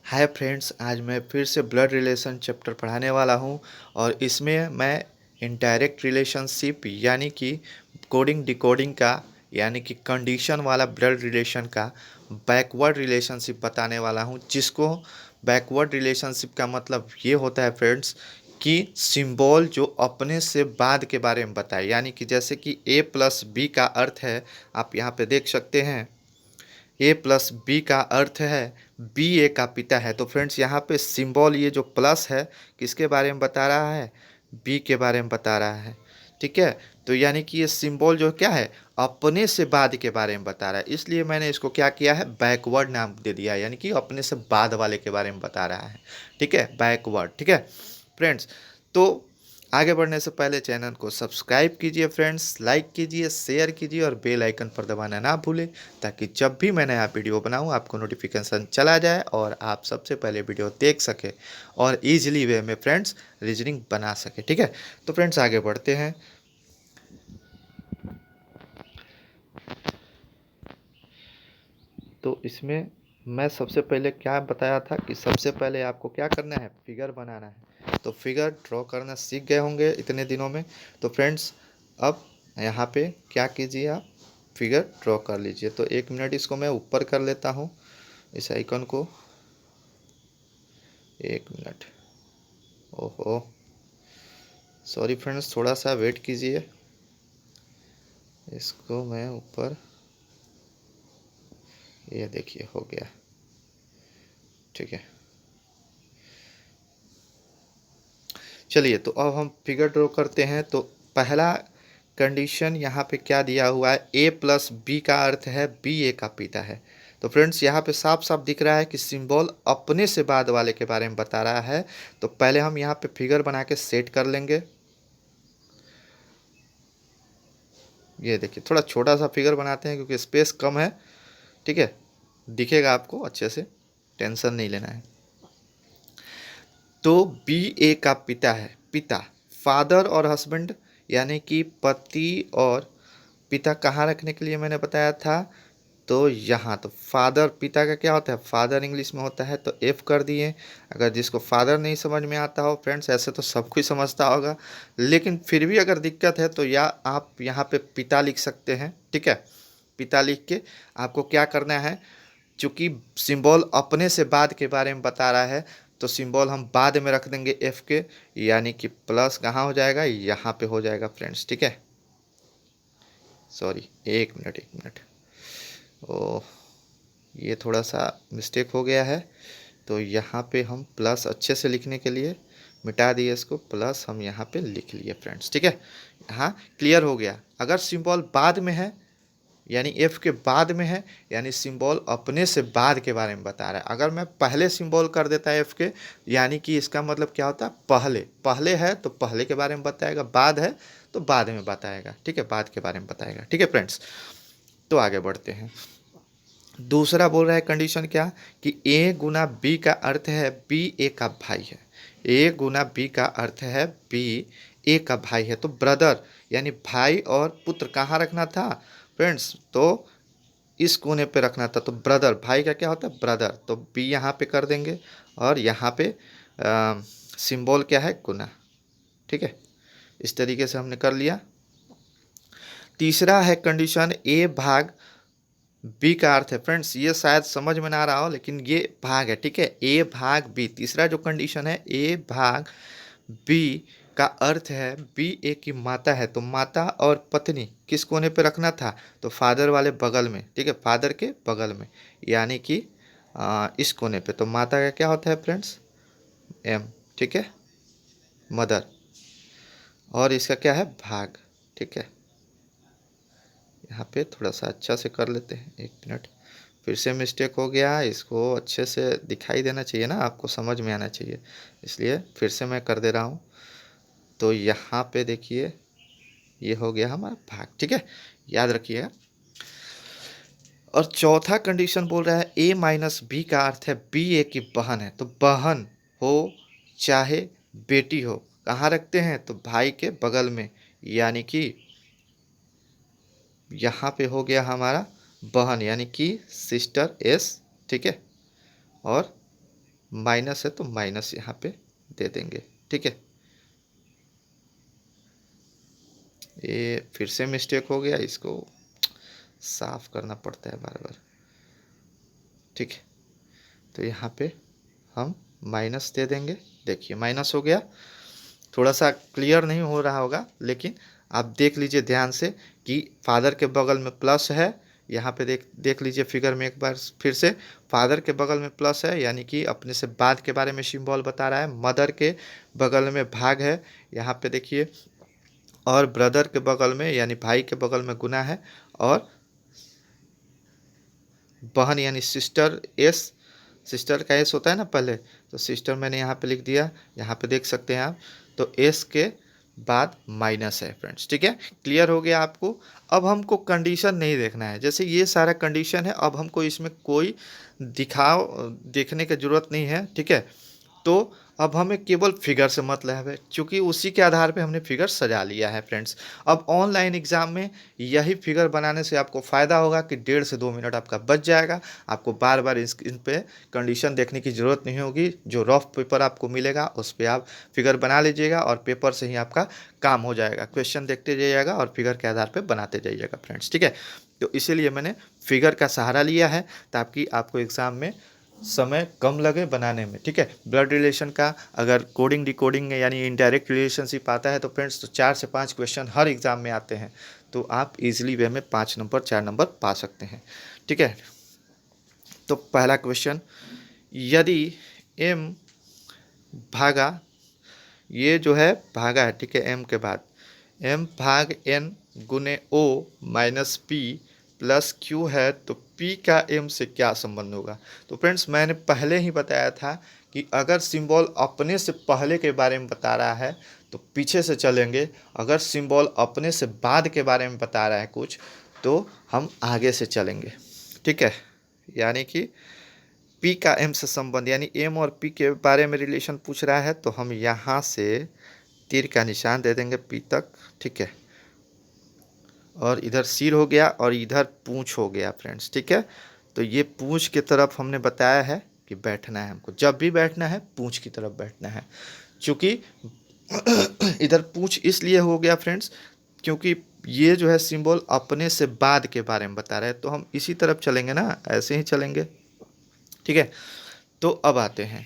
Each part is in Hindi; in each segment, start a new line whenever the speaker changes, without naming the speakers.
हाय फ्रेंड्स, आज मैं फिर से ब्लड रिलेशन चैप्टर पढ़ाने वाला हूँ। और इसमें मैं इनडायरेक्ट रिलेशनशिप यानी कि कोडिंग डिकोडिंग का यानी कि कंडीशन वाला ब्लड रिलेशन का बैकवर्ड रिलेशनशिप बताने वाला हूँ। जिसको बैकवर्ड रिलेशनशिप का मतलब ये होता है फ्रेंड्स कि सिंबल जो अपने से बाद के बारे में बताए। यानी कि जैसे कि a प्लस बी का अर्थ है, आप यहाँ पे देख सकते हैं, ए प्लस बी का अर्थ है बी ए का पिता है। तो फ्रेंड्स यहाँ पे सिंबल ये जो प्लस है किसके बारे में बता रहा है? बी के बारे में बता रहा है। ठीक है, तो यानी कि ये सिंबल जो क्या है, अपने से बाद के बारे में बता रहा है। इसलिए मैंने इसको क्या किया है, बैकवर्ड नाम दे दिया है, यानी कि अपने से बाद वाले के बारे में बता रहा है। ठीक है, बैकवर्ड। ठीक है फ्रेंड्स, तो आगे बढ़ने से पहले चैनल को सब्सक्राइब कीजिए फ्रेंड्स, लाइक कीजिए, शेयर कीजिए और बेल आइकन पर दबाना ना भूलें, ताकि जब भी मैं नया वीडियो बनाऊं आपको नोटिफिकेशन चला जाए और आप सबसे पहले वीडियो देख सके और इजीली वे में फ्रेंड्स रीजनिंग बना सके। ठीक है, तो फ्रेंड्स आगे बढ़ते हैं। तो इसमें मैं सबसे पहले क्या बताया था कि सबसे पहले आपको क्या करना है, फिगर बनाना है। तो फिगर ड्रॉ करना सीख गए होंगे इतने दिनों में। तो फ्रेंड्स अब यहाँ पे क्या कीजिए, आप फिगर ड्रॉ कर लीजिए। तो 1 मिनट इसको मैं ऊपर कर लेता हूँ, इस आइकन को। 1 मिनट, ओहो सॉरी फ्रेंड्स, थोड़ा सा वेट कीजिए, इसको मैं ऊपर, ये देखिए हो गया। ठीक है, चलिए तो अब हम फिगर ड्रॉ करते हैं। तो पहला कंडीशन यहाँ पे क्या दिया हुआ है, a प्लस बी का अर्थ है बी ए का पिता है। तो फ्रेंड्स यहाँ पे साफ साफ दिख रहा है कि सिंबल अपने से बाद वाले के बारे में बता रहा है। तो पहले हम यहाँ पे फिगर बना के सेट कर लेंगे। ये देखिए, थोड़ा छोटा सा फिगर बनाते हैं क्योंकि स्पेस कम है। ठीक है, दिखेगा आपको अच्छे से, टेंशन नहीं लेना है। तो बी ए का पिता है, पिता, फादर और हस्बैंड यानी कि पति और पिता कहाँ रखने के लिए मैंने बताया था, तो यहाँ। तो फादर, पिता का क्या होता है, फादर इंग्लिश में होता है, तो एफ कर दिए। अगर जिसको फादर नहीं समझ में आता हो फ्रेंड्स, ऐसे तो सब कुछ समझता होगा, लेकिन फिर भी अगर दिक्कत है तो या आप यहाँ पे पिता लिख सकते हैं। ठीक है, पिता लिख के आपको क्या करना है, चूंकि सिंबल अपने से बाद के बारे में बता रहा है तो सिंबल हम बाद में रख देंगे एफ के, यानी कि प्लस कहाँ हो जाएगा, यहाँ पे हो जाएगा फ्रेंड्स। ठीक है, सॉरी 1 मिनट 1 मिनट, ओ ये थोड़ा सा मिस्टेक हो गया है। तो यहाँ पे हम प्लस अच्छे से लिखने के लिए मिटा दिए इसको, प्लस हम यहाँ पे लिख लिए फ्रेंड्स। ठीक है, यहाँ क्लियर हो गया। अगर सिंबल बाद में है यानी एफ के बाद में है, यानी सिंबल अपने से बाद के बारे में बता रहा है। अगर मैं पहले सिंबल कर देता है एफ के, यानी कि इसका मतलब क्या होता है, पहले, पहले है तो पहले के बारे में बताएगा, बाद है तो बाद में बताएगा। ठीक है, बाद के बारे में बताएगा। ठीक है फ्रेंड्स, तो आगे बढ़ते हैं। दूसरा बोल रहा है कंडीशन क्या, कि ए गुना बी का अर्थ है बी ए का भाई है। ए गुना बी का अर्थ है बी ए का भाई है। तो ब्रदर यानी भाई और पुत्र कहाँ रखना था फ्रेंड्स, तो इस कोने पे रखना था। तो ब्रदर, भाई का क्या होता है, ब्रदर, तो बी यहाँ पे कर देंगे और यहाँ पे सिंबल क्या है, गुना। ठीक है, इस तरीके से हमने कर लिया। तीसरा है कंडीशन, ए भाग बी का अर्थ है फ्रेंड्स, ये शायद समझ में ना आ रहा हो लेकिन ये भाग है। ठीक है, ए भाग बी, तीसरा जो कंडीशन है, ए भाग बी का अर्थ है बी ए की माता है। तो माता और पत्नी किस कोने पे रखना था, तो फादर वाले बगल में। ठीक है, फादर के बगल में, यानी कि इस कोने पे। तो माता का क्या होता है फ्रेंड्स, एम। ठीक है, मदर, और इसका क्या है, भाग। ठीक है, यहाँ पे थोड़ा सा अच्छा से कर लेते हैं। 1 मिनट, फिर से मिस्टेक हो गया, इसको अच्छे से दिखाई देना चाहिए ना, आपको समझ में आना चाहिए, इसलिए फिर से मैं कर दे रहा हूँ। तो यहाँ पे देखिए, ये हो गया हमारा भाग। ठीक है, याद रखिएगा। और चौथा कंडीशन बोल रहा है, ए माइनस बी का अर्थ है बी ए की बहन है। तो बहन हो चाहे बेटी हो, कहाँ रखते हैं, तो भाई के बगल में, यानी कि यहाँ पे हो गया हमारा बहन, यानी कि सिस्टर एस। ठीक है, और माइनस है तो माइनस यहाँ पे दे देंगे। ठीक है, ये फिर से मिस्टेक हो गया, इसको साफ करना पड़ता है बार बार। ठीक है, तो यहाँ पे हम माइनस दे देंगे। देखिए माइनस हो गया। थोड़ा सा क्लियर नहीं हो रहा होगा, लेकिन आप देख लीजिए ध्यान से कि फादर के बगल में प्लस है। यहाँ पे देख लीजिए फिगर में एक बार फिर से, फादर के बगल में प्लस है यानी कि अपने से बाद के बारे में सिंबल बता रहा है। मदर के बगल में भाग है यहाँ पे देखिए, और ब्रदर के बगल में यानी भाई के बगल में गुना है, और बहन यानी सिस्टर, एस सिस्टर का एस होता है ना पहले, तो सिस्टर मैंने यहाँ पे लिख दिया। यहाँ पे देख सकते हैं आप, तो एस के बाद माइनस है फ्रेंड्स। ठीक है, क्लियर हो गया आपको। अब हमको कंडीशन नहीं देखना है, जैसे ये सारा कंडीशन है, अब हमको इसमें कोई देखने की ज़रूरत नहीं है। ठीक है, तो अब हमें केवल फिगर से मतलब है, क्योंकि उसी के आधार पे हमने फिगर सजा लिया है फ्रेंड्स। अब ऑनलाइन एग्ज़ाम में यही फिगर बनाने से आपको फ़ायदा होगा कि 1.5 से 2 मिनट आपका बच जाएगा। आपको बार बार इन पे कंडीशन देखने की ज़रूरत नहीं होगी। जो रफ पेपर आपको मिलेगा उस पर आप फिगर बना लीजिएगा और पेपर से ही आपका काम हो जाएगा। क्वेश्चन देखते जाइएगा और फिगर के आधार पर बनाते जाइएगा फ्रेंड्स। ठीक है, तो इसीलिए मैंने फिगर का सहारा लिया है ताकि आपको एग्ज़ाम में समय कम लगे बनाने में। ठीक है, ब्लड रिलेशन का अगर कोडिंग डिकोडिंग यानी इनडायरेक्ट रिलेशनशिप आता है तो फ्रेंड्स, तो 4 से 5 क्वेश्चन हर एग्ज़ाम में आते हैं, तो आप इजीली वे में 5 नंबर 4 नंबर पा सकते हैं। ठीक है, तो पहला क्वेश्चन, यदि m भागा, ये जो है भागा है, ठीक है, m के बाद m भाग n गुने o minus p plus q है, तो p का m से क्या संबंध होगा। तो फ्रेंड्स मैंने पहले ही बताया था कि अगर सिंबल अपने से पहले के बारे में बता रहा है तो पीछे से चलेंगे, अगर सिंबल अपने से बाद के बारे में बता रहा है कुछ तो हम आगे से चलेंगे। ठीक है, यानी कि p का m से संबंध यानी m और p के बारे में रिलेशन पूछ रहा है, तो हम यहाँ से तीर का निशान दे देंगे p तक। ठीक है, और इधर सिर हो गया और इधर पूंछ हो गया फ्रेंड्स। ठीक है, तो ये पूंछ की तरफ हमने बताया है कि बैठना है हमको, जब भी बैठना है पूंछ की तरफ बैठना है। क्योंकि इधर पूंछ इसलिए हो गया फ्रेंड्स क्योंकि ये जो है सिंबल अपने से बाद के बारे में बता रहा है, तो हम इसी तरफ चलेंगे ना, ऐसे ही चलेंगे। ठीक है, तो अब आते हैं,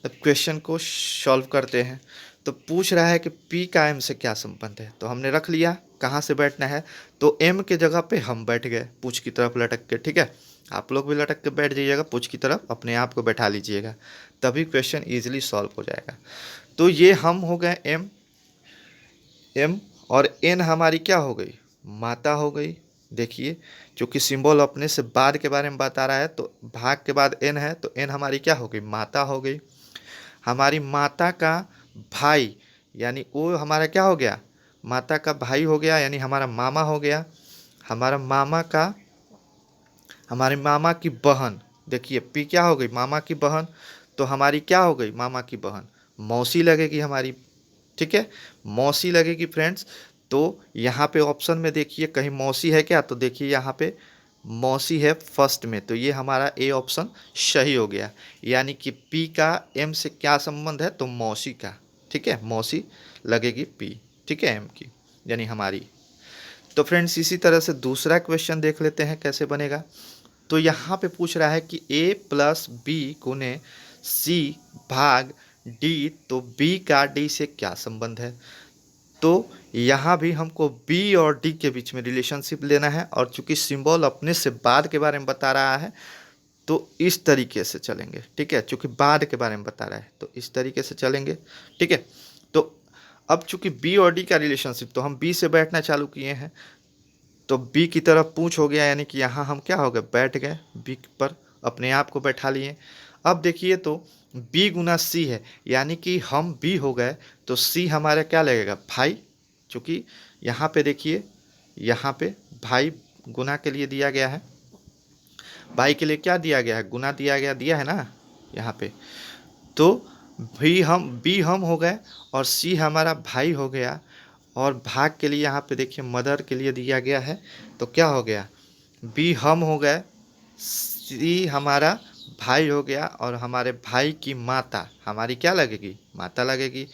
अब क्वेश्चन को सॉल्व करते हैं। तो पूछ रहा है कि p का m से क्या संबंध है, तो हमने रख लिया कहाँ से बैठना है, तो m के जगह पे हम बैठ गए पूछ की तरफ लटक के। ठीक है, आप लोग भी लटक के बैठ जाइएगा पूछ की तरफ, अपने आप को बैठा लीजिएगा, तभी क्वेश्चन इजीली सॉल्व हो जाएगा। तो ये हम हो गए m और n हमारी क्या हो गई, माता हो गई। देखिए क्योंकि सिंबल अपने से बाद के बारे में बता रहा है, तो भाग के बाद n है, तो n हमारी क्या हो गई, माता हो गई। हमारी माता का भाई यानी वो हमारा क्या हो गया, माता का भाई हो गया, यानी हमारा मामा हो गया। हमारा मामा का, हमारे मामा की बहन, देखिए पी क्या हो गई, मामा की बहन, तो हमारी क्या हो गई, मामा की बहन, मौसी लगेगी हमारी। ठीक है, मौसी लगेगी फ्रेंड्स। तो यहाँ पे ऑप्शन में देखिए कहीं मौसी है क्या, तो देखिए यहाँ पे मौसी है फर्स्ट में, तो ये हमारा ए ऑप्शन सही हो गया। यानी कि पी का एम से क्या संबंध है, तो मौसी का। ठीक है, मौसी लगेगी पी, ठीक है, एम की यानी हमारी। तो फ्रेंड्स इसी तरह से दूसरा क्वेश्चन देख लेते हैं कैसे बनेगा। तो यहाँ पे पूछ रहा है कि a प्लस बी गुने सी भाग डी, तो b का d से क्या संबंध है। तो यहाँ भी हमको b और d के बीच में रिलेशनशिप लेना है, और चूंकि सिंबल अपने से बाद के बारे में बता रहा है तो इस तरीके से चलेंगे। ठीक है, चूंकि बाद के बारे में बता रहा है तो इस तरीके से चलेंगे। ठीक है, तो अब चूंकि b और d का रिलेशनशिप, तो हम b से बैठना चालू किए हैं, तो b की तरफ पूंछ हो गया, यानी कि यहाँ हम क्या हो गए, बैठ गए b पर, अपने आप को बैठा लिए। अब देखिए तो b गुना c है, यानी कि हम b हो गए तो c हमारा क्या लगेगा, भाई। चूँकि यहाँ पे देखिए, यहाँ पे भाई गुना के लिए दिया गया है, भाई के लिए क्या दिया गया है, गुना दिया है ना यहाँ पे। तो बी हम हो गए और सी हमारा भाई हो गया, और भाग के लिए यहाँ पे देखिए मदर के लिए दिया गया है, तो क्या हो गया, बी हम हो गए, सी हमारा भाई हो गया और हमारे भाई की माता हमारी क्या लगेगी, माता लगेगी।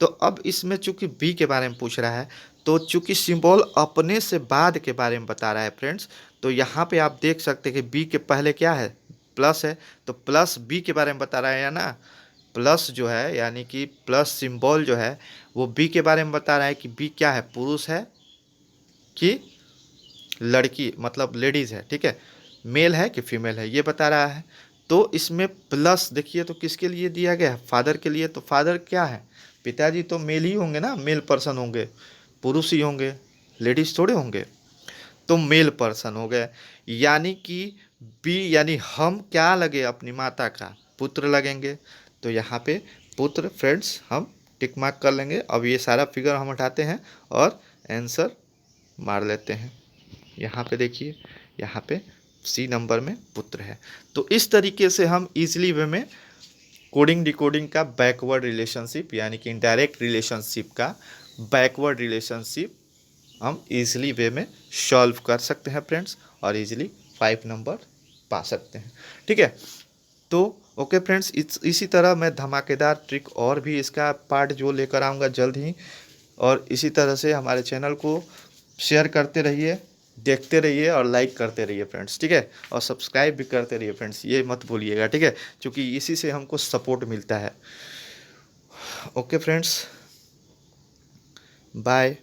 तो अब इसमें चूंकि बी के बारे में पूछ रहा है, तो चूंकि सिंबल अपने से बाद के बारे में बता रहा है फ्रेंड्स, तो यहाँ पे आप देख सकते हैं कि बी के पहले क्या है, प्लस है, तो प्लस बी के बारे में बता रहा है या ना। प्लस जो है यानी कि प्लस सिंबल जो है वो बी के बारे में बता रहा है कि बी क्या है, पुरुष है कि लड़की, मतलब लेडीज है, ठीक है, मेल है कि फीमेल है, ये बता रहा है। तो इसमें प्लस देखिए तो किसके लिए दिया गया है, फादर के लिए। तो फादर क्या है, पिताजी तो मेल ही होंगे ना, मेल पर्सन होंगे, पुरुष ही होंगे, लेडीज थोड़े होंगे। तो मेल पर्सन हो गए, यानी कि बी यानी हम क्या लगे, अपनी माता का पुत्र लगेंगे। तो यहाँ पे पुत्र फ्रेंड्स हम टिक मार्क कर लेंगे। अब ये सारा फिगर हम हटाते हैं और आंसर मार लेते हैं। यहाँ पे देखिए, यहाँ पे सी नंबर में पुत्र है। तो इस तरीके से हम इजीली वे में कोडिंग डिकोडिंग का बैकवर्ड रिलेशनशिप यानी कि इनडायरेक्ट रिलेशनशिप का बैकवर्ड रिलेशनशिप हम इजीली वे में सॉल्व कर सकते हैं फ्रेंड्स, और इजीली 5 नंबर पा सकते हैं। ठीक है, तो ओके फ्रेंड्स, इसी तरह मैं धमाकेदार ट्रिक और भी इसका पार्ट जो लेकर आऊँगा जल्द ही। और इसी तरह से हमारे चैनल को शेयर करते रहिए, देखते रहिए और लाइक करते रहिए फ्रेंड्स, ठीक है, और सब्सक्राइब भी करते रहिए फ्रेंड्स, ये मत भूलिएगा, ठीक है, क्योंकि इसी से हमको सपोर्ट मिलता है। Okay friends, bye.